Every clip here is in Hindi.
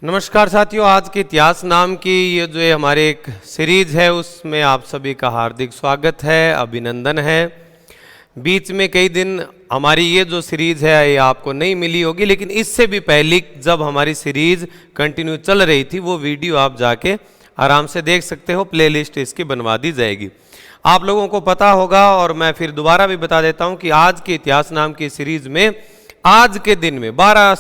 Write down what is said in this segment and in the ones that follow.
नमस्कार साथियों, आज के इतिहास नाम की ये जो हमारे एक सीरीज है उसमें आप सभी का हार्दिक स्वागत है, अभिनंदन है। बीच में कई दिन हमारी ये जो सीरीज है ये आपको नहीं मिली होगी, लेकिन इससे भी पहले जब हमारी सीरीज कंटिन्यू चल रही थी वो वीडियो आप जाके आराम से देख सकते हो, प्लेलिस्ट इसकी बनवा दी जाएगी। आप लोगों को पता होगा और मैं फिर दोबारा भी बता देता हूँ कि आज के इतिहास नाम की सीरीज में आज के दिन में 12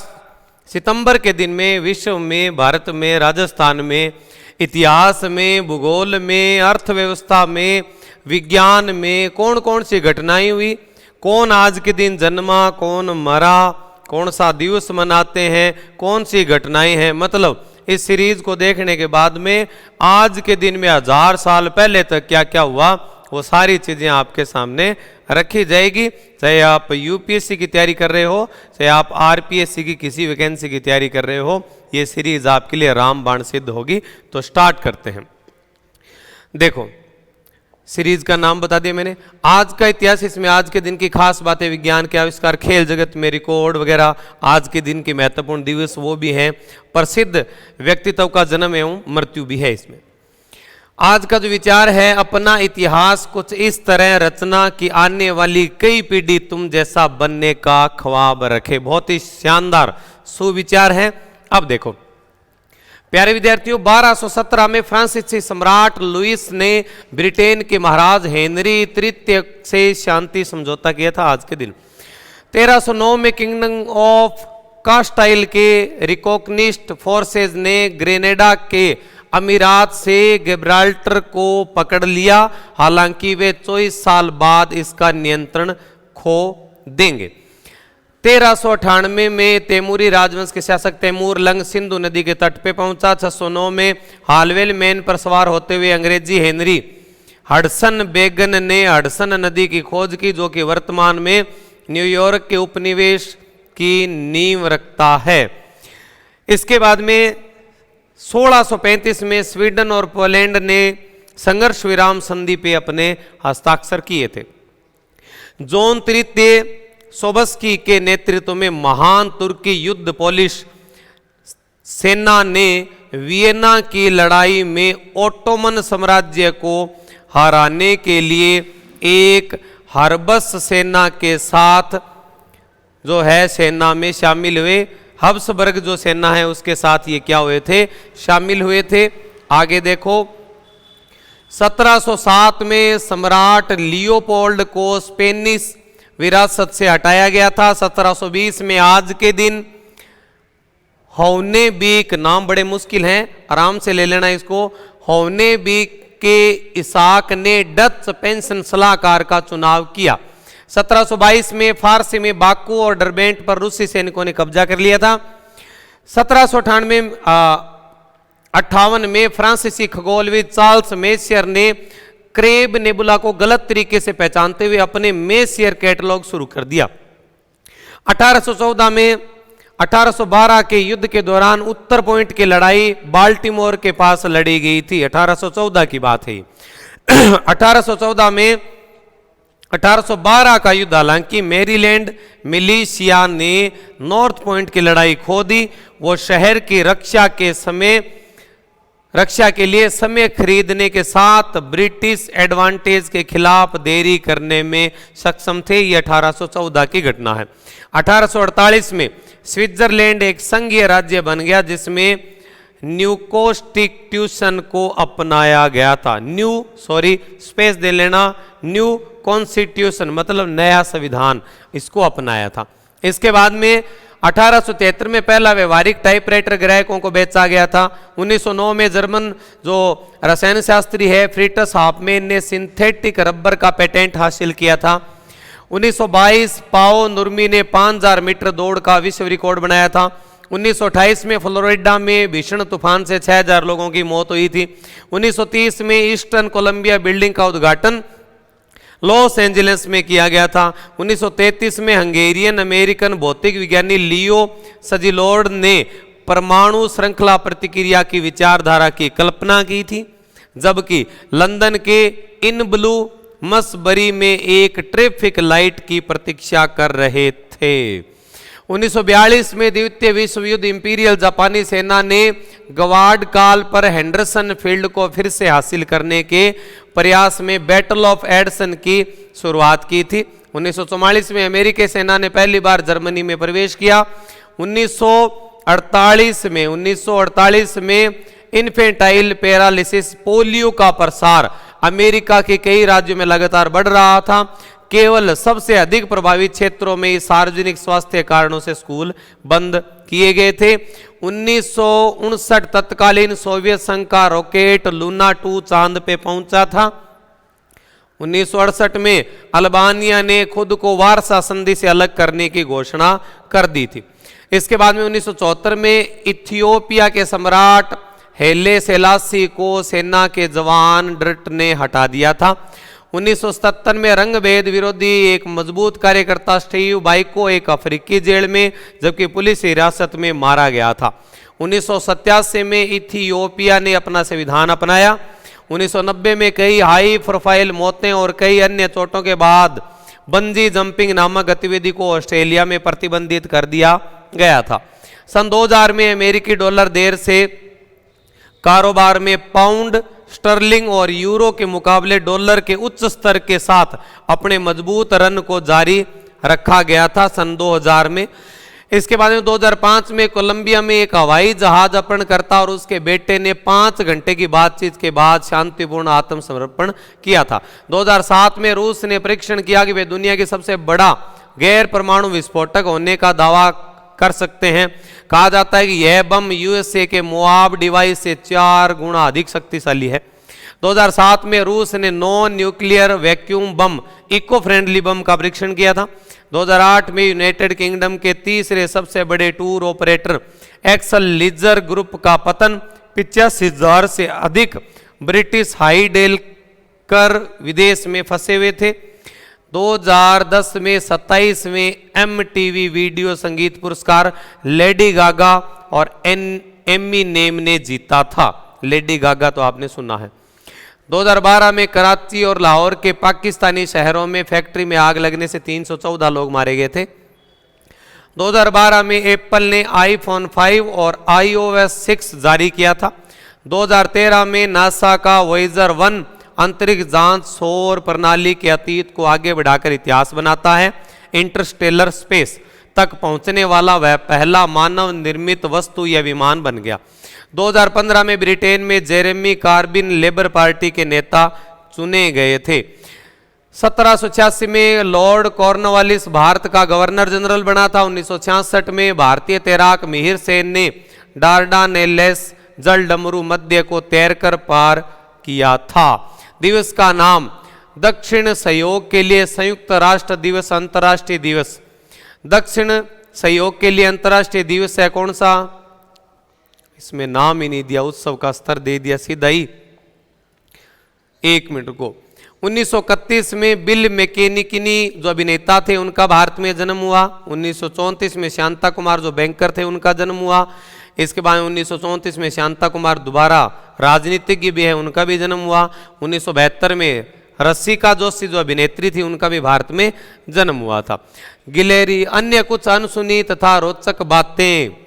सितंबर के दिन में विश्व में, भारत में, राजस्थान में, इतिहास में, भूगोल में, अर्थव्यवस्था में, विज्ञान में कौन कौन सी घटनाएं हुई, कौन आज के दिन जन्मा, कौन मरा, कौन सा दिवस मनाते हैं, कौन सी घटनाएं हैं। मतलब इस सीरीज को देखने के बाद में आज के दिन में 1000 साल पहले तक क्या क्या हुआ वो सारी चीजें आपके सामने रखी जाएगी। चाहे आप यूपीएससी की तैयारी कर रहे हो, चाहे आप आरपीएससी की किसी वैकेंसी की तैयारी कर रहे हो, ये सीरीज आपके लिए रामबाण सिद्ध होगी। तो स्टार्ट करते हैं। देखो, सीरीज का नाम बता दिया मैंने, आज का इतिहास। इसमें आज के दिन की खास बातें, विज्ञान के आविष्कार, खेल जगत में रिकॉर्ड वगैरह, आज के दिन के महत्वपूर्ण दिवस वो भी हैं, प्रसिद्ध व्यक्तित्व का जन्म एवं मृत्यु भी है इसमें। आज का जो विचार है, अपना इतिहास कुछ इस तरह रचना कि आने वाली कई पीढ़ी तुम जैसा बनने का ख्वाब रखे। बहुत ही शानदार सुविचार है। अब देखो प्यारे विद्यार्थियों, 1217 में फ्रांसीसी सम्राट लुईस ने ब्रिटेन के महाराज हेनरी तृतीय से शांति समझौता किया था आज के दिन। 1309 में किंगडम ऑफ कास्टाइल के रिकॉग्निस्ट फोर्सेज ने ग्रेनेडा के अमीरात से गिब्राल्टर को पकड़ लिया, हालांकि वे 24 साल बाद इसका नियंत्रण खो देंगे। 1398 में तैमूरी राजवंश के शासक तैमूर लंग सिंधु नदी के तट पे पहुंचा। 609 में हालवेल मैन पर सवार होते हुए अंग्रेजी हेनरी हडसन बेगन ने हडसन नदी की खोज की, जो कि वर्तमान में न्यूयॉर्क के उपनिवेश की नींव रखता है। इसके बाद में 1635 में स्वीडन और पोलैंड ने संघर्ष विराम संधि पे अपने हस्ताक्षर किए थे। जॉन तृतीय सोबस्की के नेतृत्व में महान तुर्की युद्ध पोलिश सेना ने वियना की लड़ाई में ओटोमन साम्राज्य को हराने के लिए एक हर्बस सेना के साथ जो है सेना में शामिल हुए। हब्सबर्ग जो सेना है उसके साथ ये क्या हुए थे, शामिल हुए थे। आगे देखो, 1707 में सम्राट लियोपोल्ड को स्पेनिश विरासत से हटाया गया था। 1720 में आज के दिन हौनेबीक, नाम बड़े मुश्किल हैं, आराम से ले लेना इसको, हौनेबीक के इसाक ने डच पेंशन सलाहकार का चुनाव किया। 1722 में फारसी में बाकू और डरबेंट पर रूसी सैनिकों ने कब्जा कर लिया था। 1758 में फ्रांसीसी खगोलविद चार्ल्स मेसियर ने क्रेब नेबुला को गलत तरीके से पहचानते हुए अपने मेसियर कैटलॉग शुरू कर दिया। 1814 में 1812 के युद्ध के दौरान उत्तर पॉइंट की लड़ाई बाल्टीमोर के पास लड़ी गई थी। 1814 की बात है। 1814 में 1812 का युद्ध, हालांकि मैरीलैंड मिलिशिया ने नॉर्थ पॉइंट की लड़ाई खो दी। वो शहर की रक्षा के लिए समय खरीदने के साथ ब्रिटिश एडवांटेज के खिलाफ देरी करने में सक्षम थे। ये 1814 की घटना है। 1848 में स्विट्जरलैंड एक संघीय राज्य बन गया जिसमें न्यू कॉन्स्टिट्यूशन को अपनाया गया था। स्पेस दे लेना, न्यू कॉन्स्टिट्यूशन मतलब नया संविधान, इसको अपनाया था। इसके बाद में 1873 में पहला व्यवहारिक टाइपराइटर ग्राहकों को बेचा गया था। 1909 में जर्मन जो रसायन शास्त्री है फ्रिट्स हाफमैन ने सिंथेटिक रबर का पेटेंट हासिल किया था। 1922 पाओ नुर्मी ने 5000 मीटर दौड़ का विश्व रिकॉर्ड बनाया था। 1928 में फ्लोरिडा में भीषण तूफान से 6000 लोगों की मौत हुई थी। 1930 में ईस्टर्न कोलंबिया बिल्डिंग का उद्घाटन लॉस एंजलिस में किया गया था। 1933 में हंगेरियन अमेरिकन भौतिक विज्ञानी लियो सजिलोर्ड ने परमाणु श्रृंखला प्रतिक्रिया की विचारधारा की कल्पना की थी, जबकि लंदन के इन ब्लू मसबरी में एक ट्रैफिक लाइट की प्रतीक्षा कर रहे थे। 1942 में द्वितीय विश्व युद्ध इंपीरियल जापानी सेना ने गवाड काल पर हेंडरसन फील्ड को फिर से हासिल करने के प्रयास में बैटल ऑफ एडसन की शुरुआत की थी। 1944 में अमेरिकी सेना ने पहली बार जर्मनी में प्रवेश किया। 1948 में इन्फेंटाइल पैरालिसिस पोलियो का प्रसार अमेरिका के कई राज्यों में लगातार बढ़ रहा था। केवल सबसे अधिक प्रभावित क्षेत्रों में सार्वजनिक स्वास्थ्य कारणों से स्कूल बंद किए गए थे। 1959 तत्कालीन सोवियत संघ का रॉकेट लूना 2 चांद पे पहुंचा था। 1968 में अल्बानिया ने खुद को वारसा संधि से अलग करने की घोषणा कर दी थी। इसके बाद में 1974 में इथियोपिया के सम्राट हेले सेलासी को सेना के जवान ड्रिट ने हटा दिया था। 1977 में रंगभेद विरोधी एक मजबूत कार्यकर्ता स्टीव बाइको एक अफ्रीकी जेल में जबकि पुलिस हिरासत में मारा गया था। 1987 में इथियोपिया ने अपना संविधान अपनाया। 1990 में कई हाई प्रोफाइल मौतें और कई अन्य चोटों के बाद बंजी जंपिंग नामक गतिविधि को ऑस्ट्रेलिया में प्रतिबंधित कर दिया गया था। सन 2000 में अमेरिकी डॉलर देर से कारोबार में पाउंड स्टर्लिंग और यूरो के मुकाबले डॉलर के उच्च स्तर के साथ अपने मजबूत रन को जारी रखा गया था सन 2000 में। इसके बाद में 2005 में कोलंबिया में एक हवाई जहाज अपहरणकर्ता और उसके बेटे ने 5 घंटे की बातचीत के बाद शांतिपूर्ण आत्मसमर्पण किया था। 2007 में रूस ने परीक्षण किया कि वे दुनिया की सबसे बड़ा गैर परमाणु विस्फोटक होने का दावा कर सकते हैं। कहा जाता है कि यह बम यूएसए के मोआब डिवाइस से 4 गुना अधिक शक्तिशाली है। 2007 में रूस ने non nuclear vacuum bomb eco friendly bomb का परीक्षण किया था। 2008 में यूनाइटेड किंगडम के तीसरे सबसे बड़े tour operator XL leisure group का पतन। 85,000 से अधिक ब्रिटिश हाईडेलकर विदेश में फंसे हुए थे। 2010 में 27वें MTV वीडियो संगीत पुरस्कार लेडी गागा और एमिनेम ने जीता था। लेडी गागा तो आपने सुना है। 2012 में कराची और लाहौर के पाकिस्तानी शहरों में फैक्ट्री में आग लगने से 314 लोग मारे गए थे। 2012 में एप्पल ने iPhone 5 और iOS 6 जारी किया था। 2013 में नासा का वॉयेजर 1 अंतरिक्ष जांच सौर प्रणाली के अतीत को आगे बढ़ाकर इतिहास बनाता है। इंटरस्टेलर स्पेस तक पहुंचने वाला वह पहला मानव निर्मित वस्तु या विमान बन गया। 2015 में ब्रिटेन में जेरेमी कार्बिन लेबर पार्टी के नेता चुने गए थे। 1786 में लॉर्ड कॉर्नवालिस भारत का गवर्नर जनरल बना था। 1966 में भारतीय तैराक मिहिर सेन ने डार्डानेलेस जल डमरू मध्य को तैरकर पार किया था। दिवस का नाम दक्षिण सहयोग के लिए संयुक्त राष्ट्र दिवस अंतर्राष्ट्रीय दिवस। दक्षिण सहयोग के लिए अंतर्राष्ट्रीय दिवस है कौन सा? इसमें नाम ही नहीं दिया, उत्सव का स्तर दे दिया सीधा ही। 1 मिनट को 1931 में बिल मैकेनिकनी जो अभिनेता थे उनका भारत में जन्म हुआ। 1934 में शांता कुमार जो बैंकर थे उनका जन्म हुआ। इसके बाद 1934 में शांता कुमार दोबारा राजनीतिज्ञ भी है, उनका भी जन्म हुआ। 1972 में रसिका जोशी जो अभिनेत्री थी उनका भी भारत में जन्म हुआ था। गिलेरी अन्य कुछ अनसुनी तथा रोचक बातें।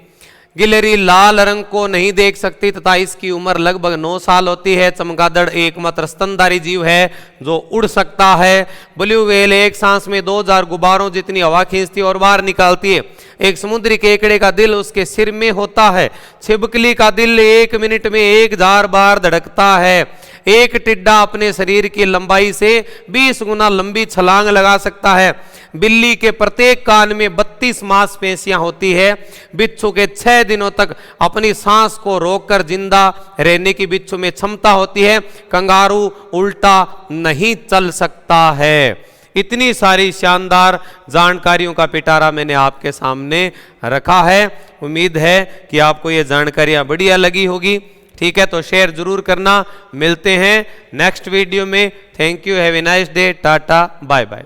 गिलहरी लाल रंग को नहीं देख सकती तथा इसकी उम्र लगभग 9 साल होती है। चमगादड़ एकमात्र स्तनधारी जीव है जो उड़ सकता है। ब्लू व्हेल एक सांस में 2000 गुब्बारों जितनी हवा खींचती और बाहर निकालती है। एक समुद्री केकड़े का दिल उसके सिर में होता है। छिपकली का दिल 1 मिनट में 1000 बार धड़कता है। एक टिड्डा अपने शरीर की लंबाई से 20 गुना लंबी छलांग लगा सकता है। बिल्ली के प्रत्येक कान में 32 मांसपेशियां होती है। बिच्छू के 6 दिनों तक अपनी सांस को रोककर जिंदा रहने की बिच्छू में क्षमता होती है। कंगारू उल्टा नहीं चल सकता है। इतनी सारी शानदार जानकारियों का पिटारा मैंने आपके सामने रखा है। उम्मीद है कि आपको ये जानकारियां बढ़िया लगी होगी। ठीक है, तो शेयर जरूर करना। मिलते हैं नेक्स्ट वीडियो में। Thank you, have a nice day, tata, bye bye.